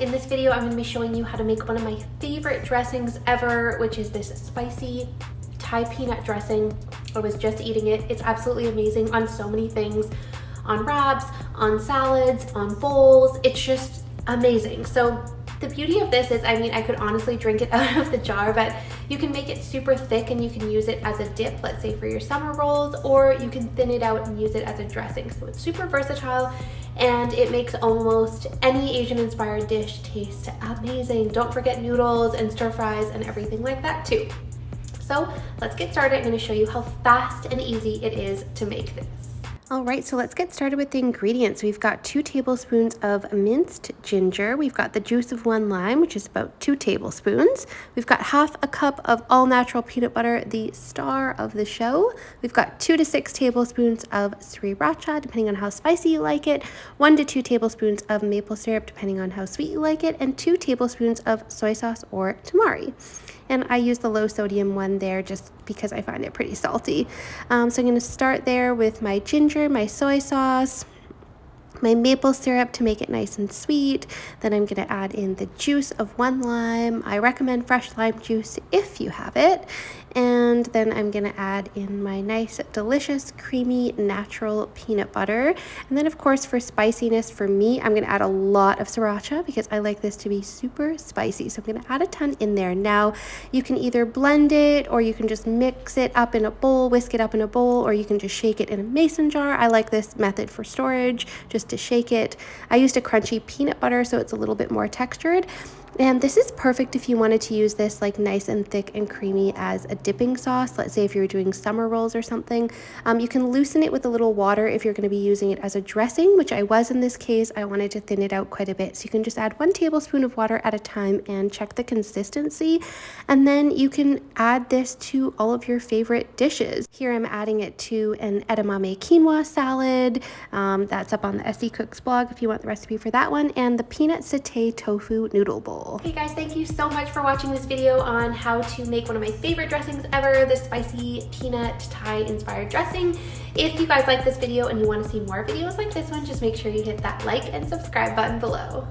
in this video I'm going to be showing you how to make one of my favorite dressings ever, which is this spicy Thai peanut dressing. I was just eating it. It's absolutely amazing on so many things, on wraps, on salads, on bowls. It's just amazing. So the beauty of this is, I mean, I could honestly drink it out of the jar, but you can make it super thick and you can use it as a dip, let's say for your summer rolls, or you can thin it out and use it as a dressing. So it's super versatile and it makes almost any Asian inspired dish taste amazing. Don't forget noodles and stir fries and everything like that too. So let's get started. I'm going to show you how fast and easy it is to make this. All right, so let's get started with the ingredients. We've got 2 tablespoons of minced ginger. We've got the juice of 1 lime, which is about 2 tablespoons. We've got half a cup of all natural peanut butter, the star of the show. We've got 2 to 6 tablespoons of sriracha, depending on how spicy you like it, 1 to 2 tablespoons of maple syrup, depending on how sweet you like it, and 2 tablespoons of soy sauce or tamari. And I use the low sodium one there just because I find it pretty salty. So I'm going to start there with my ginger, my soy sauce, my maple syrup to make it nice and sweet. Then I'm going to add in the juice of 1 lime. I recommend fresh lime juice if you have it. And then I'm going to add in my nice, delicious, creamy, natural peanut butter. And then, of course, for spiciness, for me, I'm going to add a lot of sriracha because I like this to be super spicy. So I'm going to add a ton in there. Now, you can either blend it or you can just mix it up in a bowl, whisk it up in a bowl, or you can just shake it in a mason jar. I like this method for storage, just to shake it. I used a crunchy peanut butter, so it's a little bit more textured. And this is perfect if you wanted to use this like nice and thick and creamy as a dipping sauce. Let's say if you're doing summer rolls or something. You can loosen it with a little water if you're going to be using it as a dressing, which I was in this case. I wanted to thin it out quite a bit. So you can just add 1 tablespoon of water at a time and check the consistency. And then you can add this to all of your favorite dishes. Here I'm adding it to an edamame quinoa salad. That's up on the Essy Cooks blog if you want the recipe for that one. And the peanut satay tofu noodle bowl. Hey guys, thank you so much for watching this video on how to make one of my favorite dressings ever, this spicy peanut Thai inspired dressing. If you guys like this video and you want to see more videos like this one, just make sure you hit that like and subscribe button below.